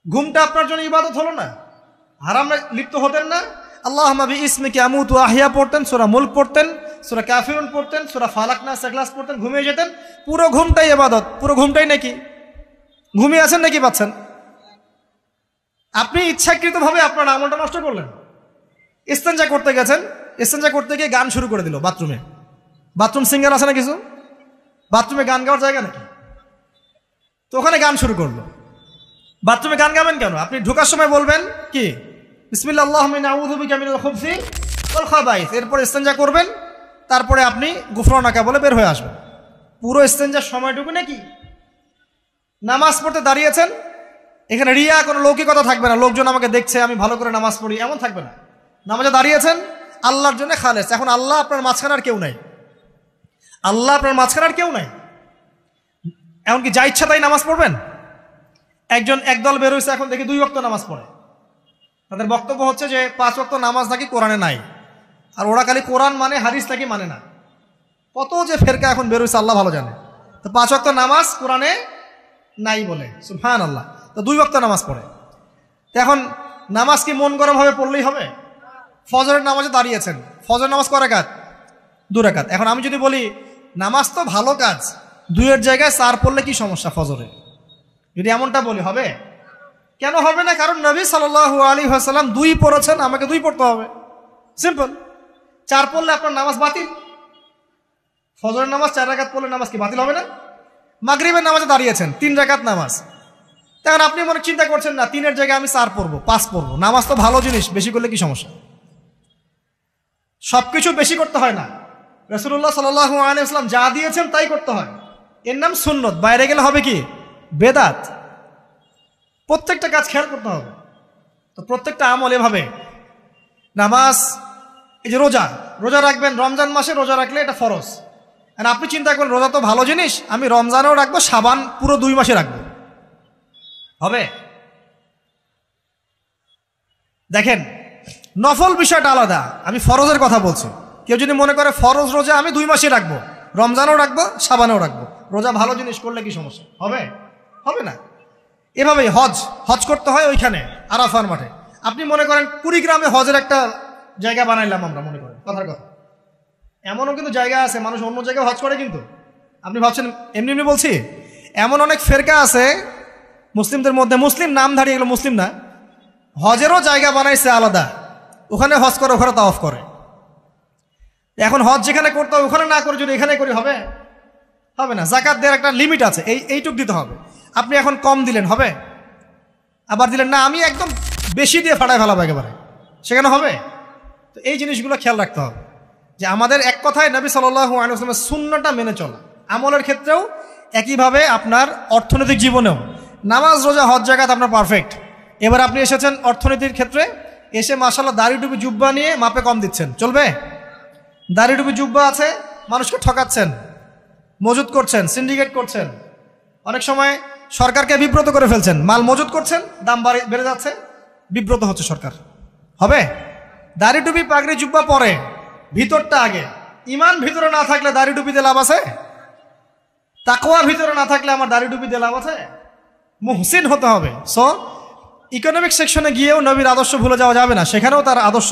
ঘুমটা আপনার জন্য ইবাদত হলো না? হারামে লিপ্ত হতেন না? আল্লাহুম্মা বিইসমিকা আমুতু ওয়া আহইয়া পড়তেন, সূরা মুলক পড়তেন, সূরা কাফিরুন পড়তেন, সূরা ফালাক নাস ইখলাস পড়তেন, ঘুমিয়ে যেতেন। পুরো ঘুমটাই ইবাদত, পুরো ঘুমটাই নাকি ঘুমিয়ে আছেন নাকি পাচ্ছেন? আপনি ইচ্ছাকৃতভাবে আপনার আমলটা নষ্ট করলেন। ইস্তেঞ্জা করতে গেছেন, ইস্তেঞ্জা করতে গিয়ে গান শুরু করে দিল বাথরুমে। বাথরুম সিঙ্গার আছে না কিছু? বাথরুমে গান গাওয়ার জায়গা নাকি? তো ওখানে গান শুরু করলো। বাথরুমে গান গাবেন কেন? আপনি ঢোকার সময় বলবেন কি, বিসমিল্লাহ আল্লাহুম্মা ইন্নী আউযু বিকা মিনাল খুবসি ওয়াল খাবাইস। এরপর ইস্তেঞ্জা করবেন, তারপরে আপনি গুফরানাকা বলে বের হয়ে আসবেন। পুরো ইস্তেঞ্জার সময়টুকু নাকি? নামাজ পড়তে দাঁড়িয়েছেন, এখানে রিয়া কোনো লৌকিকতা থাকবে না, লোকজন আমাকে দেখছে আমি ভালো করে নামাজ পড়ি, এমন থাকবে না। নামাজে দাঁড়িয়েছেন আল্লাহর জন্য খালেস। এখন আল্লাহ আপনার মাঝখানে আর কেউ নাই, আল্লাহ আপনার মাঝখানে আর কেউ নাই। এমনকি যা ইচ্ছা তাই নামাজ পড়বেন? একদল বের হয়েছে, এখন দেখি 2 ওয়াক্ত নামাজ পড়ে। তাদের বক্তব্য হচ্ছে যে 5 ওয়াক্ত নামাজ নাকি কোরআনে নাই, আর ওরা খালি কোরআন মানে হাদিস নাকি মানে না। কত যে ফেরকা এখন বের হয়েছে আল্লাহ ভালো জানে। তো 5 ওয়াক্ত নামাজ কোরআনে নাই বলে, সুবহানাল্লাহ। তো 2 ওয়াক্ত নামাজ পড়ে। এখন নামাজ কি মন গরম ভাবে পড়লেই হবে? ফজরের নামাজে দাঁড়িয়েছেন, ফজর নামাজ কয় রাকাত? 2 রাকাত। এখন আমি যদি বলি নামাজ তো ভালো কাজ, 2-এর জায়গায় 4 পড়লে কি সমস্যা ফজরে? যদি এমনটা বলি হবে? কেন হবে না? কারণ নবী সাল্লাল্লাহু আলাইহি ওয়াসাল্লাম 2 পড়েছেন, আমাকে 2 পড়তে হবে, সিম্পল। 4 পড়লে আপনার নামাজ বাতিল। ফজরের নামাজ 4 রাকাত পড়লে নামাজ কি বাতিল হবে না? মাগরিবের নামাজে দাঁড়িয়েছেন, 3 রাকাত নামাজ। তখন আপনি মনে চিন্তা করছেন না 3-এর জায়গায় আমি 4 পড়বো, 5 পড়বো। নামাজ তো ভালো জিনিস, বেশি করলে কি সমস্যা? সবকিছু বেশি করতে হয় না। রাসূলুল্লাহ সাল্লাল্লাহু আলাইহি ওয়াসাল্লাম যা দিয়েছেন তাই করতে হয়, এর নাম সুন্নত। বাইরে গেলে হবে কি? বেদাত। প্রত্যেকটা কাজ খেয়াল করতে হবে। তো প্রত্যেকটা আমল এভাবে। নামাজ, এই যে রোজা রাখবেন, রমজান মাসে রোজা রাখলে এটা ফরজ। আর আপনি চিন্তা করেন রোজা তো ভালো জিনিস, আমি রমজানেও রাখবো, শাবান পুরো 2 মাসে রাখবো, হবে? দেখেন, নফল বিষয়টা আলাদা, আমি ফরজের কথা বলছি। কেউ যদি মনে করে ফরজ রোজা আমি 2 মাসে রাখবো, রমজানও রাখবো, শাবানও রাখবো, রোজা ভালো জিনিস করলে কি সমস্যা হবে? হবে না। এভাবেই হজ করতে হয় ওইখানে আরাফার মাঠে। আপনি মনে করেন কুড়িগ্রামে হজের একটা জায়গা বানাইলাম আমরা, মনে করেন কথার কথা, এমনও কিন্তু জায়গা আছে মানুষ অন্য জায়গায় হজ করে। কিন্তু আপনি ভাবছেন এমনি এমনি বলছি, এমন অনেক ফেরকা আছে মুসলিমদের মধ্যে, মুসলিম নামধারী, এগুলো মুসলিম না, হজেরও জায়গা বানাইছে আলাদা, ওখানে হজ করে, ওখানে তাওয়াফ করে। এখন হজ যেখানে করতে হবে ওখানে না করে যদি এখানে করি, হবে? হবে না। যাকাত দেওয়ার একটা লিমিট আছে, এইটুক দিতে হবে। আপনি এখন কম দিলেন, হবে? আবার দিলেন না, আমি একদম বেশি দিয়ে ফাটায় ফেলাবো একেবারে, সেখানে হবে? তো এই জিনিসগুলো খেয়াল রাখতে হবে যে আমাদের এক কথায় নবী সাল্লাল্লাহু আলাইহি ওয়াসাল্লামের সুন্নাহটা মেনে চলা। আমলের ক্ষেত্রেও একইভাবে, আপনার অর্থনৈতিক জীবনেও নামাজ, রোজা, হজ, যাকাত আপনার পারফেক্ট। এবার আপনি এসেছেন অর্থনীতির ক্ষেত্রে, এসে মাশাআল্লাহ দাড়ি টুপি জুব্বা নিয়ে মাপে কম দিচ্ছেন, চলবে? দাড়ি টুপি জুব্বা আছে, মানুষকে ঠকাচ্ছেন, মজুদ করছেন, সিন্ডিকেট করছেন, অনেক সময় সরকারকে বিব্রত করে ফেলছেন, মাল মজুদ করছেন, দাম বেড়ে যাচ্ছে, বিব্রত হচ্ছে সরকার, হবে? দাড়ি টুপি পাগড়ি জুব্বা পরে, ভিতরটা আগে। ইমান ভিতরে না থাকলে দাড়ি টুপি দিয়ে লাভ আছে? তাকওয়া ভিতরে না থাকলে আমার দাড়ি টুপি দিয়ে লাভ আছে? মুহসিন হতে হবে। সো ইকোনমিক সেকশনে গিয়েও নবীর আদর্শ ভুলে যাওয়া যাবে না, সেখানেও তার আদর্শ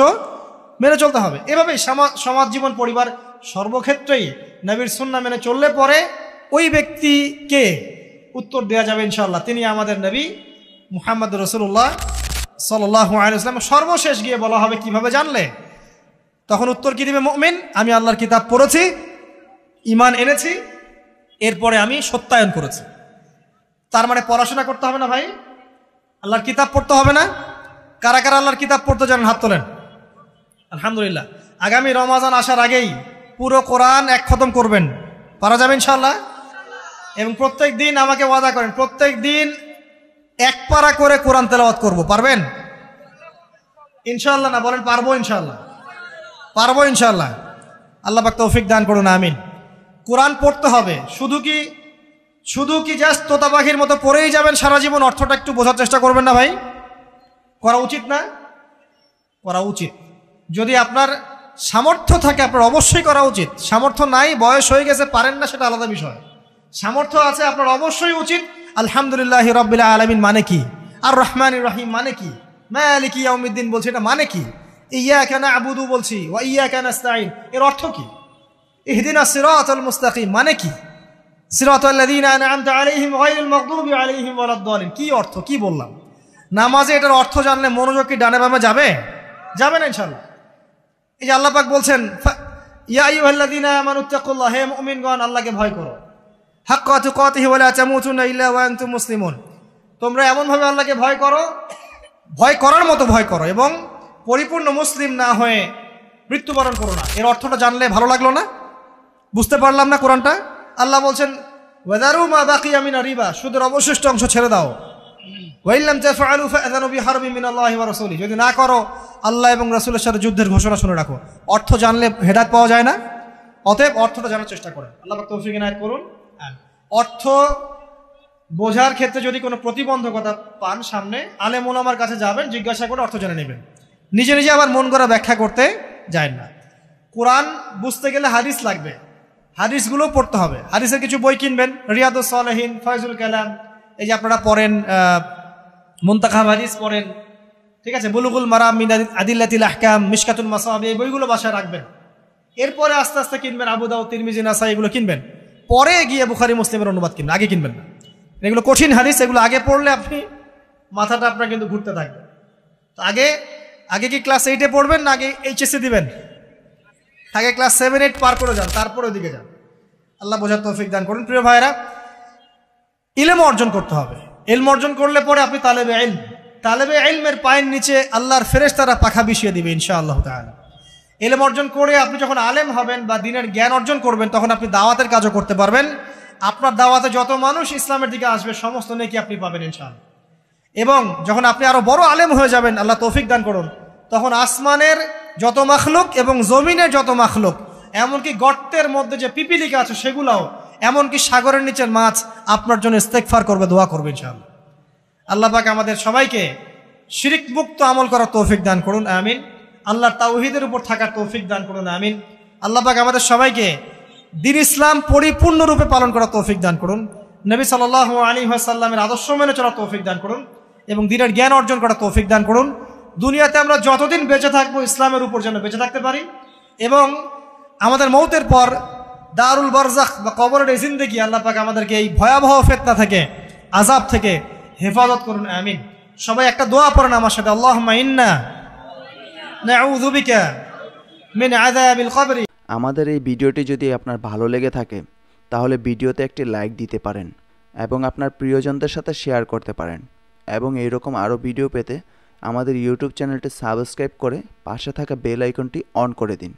মেনে চলতে হবে। এভাবেই সমাজ জীবন, পরিবার, সর্বক্ষেত্রেই নবীর সুন্নাহ মেনে চললে পরে ওই ব্যক্তিকে উত্তর দেওয়া যাবে ইনশাআল্লাহ, তিনি আমাদের নবী মুহাম্মদ রাসূলুল্লাহ সাল্লাল্লাহু আলাইহি ওয়াসাল্লাম। সর্বশেষ গিয়ে বলা হবে কিভাবে জানলে? তখন উত্তর কি দিবে মুমিন? আমি আল্লাহর কিতাব পড়েছি, ঈমান এনেছি, এরপরে আমি সত্যায়ন করেছি। তার মানে পড়াশোনা করতে হবে না ভাই? আল্লাহর কিতাব পড়তে হবে না? কারা কারা আল্লাহর কিতাব পড়তে জানেন হাত তোলেন। আলহামদুলিল্লাহ। আগামী রমাজান আসার আগেই পুরো কোরআন 1 খতম করবেন, পারা যাবে ইনশাআল্লাহ? এবং প্রত্যেক দিন আমাকে ওয়াদা করেন, প্রত্যেক দিন 1 পারা করে কোরআন তেলাওয়াত করব, পারবেন ইনশাআল্লাহ? না বলেন পারবো ইনশাআল্লাহ? পারবো ইনশাআল্লাহ। আল্লাহ পাক তৌফিক দান করুন, আমিন। কোরআন পড়তে হবে। শুধু কি জাস্ট তোতা পাখির মতো পড়েই যাবেন সারা জীবন? অর্থটা একটু বোঝার চেষ্টা করবেন না ভাই? করা উচিত না? করা উচিত। যদি আপনার সামর্থ্য থাকে আপনার অবশ্যই করা উচিত। সামর্থ্য নাই, বয়স হয়ে গেছে, পারেন না, সেটা আলাদা বিষয়। সামর্থ্য আছে আপনার অবশ্যই উচিত। আলহামদুলিল্লাহি রাব্বিল আলামিন মানে কি? আর রহমানির রহিম মানে কি? মালিকি ইয়াউমিদ্দিন বলছে, এটা মানে কি? ইয়াকা না'বুদু বলছি, ওয়া ইয়াকা নাস্তাঈন, এর অর্থ কি? ইহদিনাস সিরাতাল মুস্তাকিম মানে কি? সিরাতাল লাযীনা আন'আমতা আলাইহিম গায়রিল মাগদুবি আলাইহিম ওয়ালাদ-দালিন, কি অর্থ, কি বললাম? নামাজে এটার অর্থ জানলে মনোযোগ কি ডানে বামে যাবে? যাবে না ইনশাআল্লাহ। এই যে আল্লাহ পাক বলছেন, ইয়া আইয়ুহাল্লাযীনা আমানুত্তাকুল্লাহ, হে মুমিনগণ আল্লাহকে ভয় করো, হাক্কা তুকাতিহি ওয়া লা তামুতুন্না ইল্লা ওয়া আনতুম মুসলিমুন, তোমরা এমনভাবে আল্লাহকে ভয় করো, ভয় করার মতো ভয় করো, এবং পরিপূর্ণ মুসলিম না হয়ে মৃত্যুবরণ করো না। এর অর্থটা জানলে ভালো লাগলো না? বুঝতে পারলাম না কোরআনটা? আল্লাহ বলছেন ওয়াদারু মা বাকিয়া মিনার রিবা, সুদের অবশিষ্ট অংশ ছেড়ে দাও। ওয়া ইল্লাম তাফআলু ফাআযানু বিহারবিন মিনাল্লাহি ওয়া রাসূলিহি, যদি না করো আল্লাহ এবং রাসূলের সাথে যুদ্ধের ঘোষণা শুনে রাখো। অর্থ জানলে হেদায়েত পাওয়া যায় না? অতএব অর্থটা জানার চেষ্টা করেন। আল্লাহ পাক তৌফিক ইনায়েত করুন। অর্থ বোঝার ক্ষেত্রে যদি কোনো প্রতিবন্ধকতা পান সামনে, আলেম ওলামার কাছে যাবেন, জিজ্ঞাসা করে অর্থ জেনে নেবেন। নিজে নিজে আবার মন করা ব্যাখ্যা করতে যায় না। কোরআন বুঝতে গেলে হাদিস লাগবে, হাদিসগুলো পড়তে হবে। হাদিসের কিছু বই কিনবেন, রিয়াদুস সালেহিন, ফয়জুল কালাম, এই যে আপনারা পড়েন, মুনতাখাব হাদিস পড়েন, ঠিক আছে, বুলুগুল মারাম মিন আদিল্লাতিল আহকাম, মিশকাতুল মাসাবি, এই বইগুলো বাসায় রাখবেন। এরপরে আস্তে আস্তে কিনবেন আবু দাউদ, তিরমিজি, নাসাই, এগুলো কিনবেন। পরে গিয়ে বুখারী মুসলিমের অনুবাদ কিনবেন, আগে কিনবেন না। এগুলো কঠিন হাদিস, এগুলো আগে পড়লে আপনি মাথাটা আপনার কিন্তু ঘুরতে থাকবে। তো আগে কি ক্লাস 8-এ পড়বেন না আগে এইচএসসি দিবেন? আগে ক্লাস 7-8 পার করে যান, তারপরে ওদিকে যান। আল্লাহ বোঝার তৌফিক দান করুন। প্রিয় ভাইরা, ইলম অর্জন করতে হবে। ইলম অর্জন করলে পরে আপনি তালেবে ইলম, তালেবে ইলমের পায়ের নিচে আল্লাহর ফেরেশতারা পাখা বিছিয়ে দিবে ইনশাআল্লাহ তাআলা। ইলম অর্জন করে আপনি যখন আলেম হবেন বা দ্বীনের জ্ঞান অর্জন করবেন, তখন আপনি দাওয়াতের কাজও করতে পারবেন। আপনার দাওয়াতে যত মানুষ ইসলামের দিকে আসবে সমস্ত নেকি আপনি পাবেন ইনশাআল্লাহ। এবং যখন আপনি আরো বড় আলেম হয়ে যাবেন, আল্লাহ তৌফিক দান করুন, তখন আসমানের যত মাখলুক এবং জমিনের যত মাখলুক, এমনকি গর্তের মধ্যে যে পিপিলিকা আছে সেগুলাও, এমনকি সাগরের নিচের মাছ আপনার জন্য ইস্তেগফার করবে, দোয়া করবে ইনশাআল্লাহ। আল্লাহ পাক আমাদের সবাইকে শিরক মুক্ত আমল করার তৌফিক দান করুন, আমিন। আল্লাহর তাওহীদের উপর থাকার তৌফিক দান করুন, আমিন। আল্লাহ পাক আমাদের সবাইকে দ্বীন ইসলাম পরিপূর্ণরূপে পালন করার তৌফিক দান করুন, নবী সাল্লাল্লাহু আলাইহি ওয়াসাল্লামের আদর্শ মেনে চলার তৌফিক দান করুন, এবং দ্বীনের জ্ঞান অর্জন করার তৌফিক দান করুন। দুনিয়াতে আমরা যতদিন বেঁচে থাকবো ইসলামের উপর যেন বেঁচে থাকতে পারি, এবং আমাদের মৌতের পর দারুল বারজাখ বা কবরের এই জিন্দেগি, আল্লাহ পাক আমাদেরকে এই ভয়াবহ ফিতনা থেকে, আযাব থেকে হেফাজত করুন, আমিন। সবাই একটা দোয়া পড়েন আমার সাথে, আল্লাহুম্মা ইন্না নাউযু বিকা মিন আযাবিল কবর। আমাদের এই ভিডিওটি যদি আপনার ভালো লেগে থাকে তাহলে ভিডিওতে একটি লাইক দিতে পারেন এবং আপনার প্রিয়জনদের সাথে শেয়ার করতে পারেন, এবং এইরকম আরও ভিডিও পেতে আমাদের ইউটিউব চ্যানেলটি সাবস্ক্রাইব করে পাশে থাকা বেল আইকনটি অন করে দিন।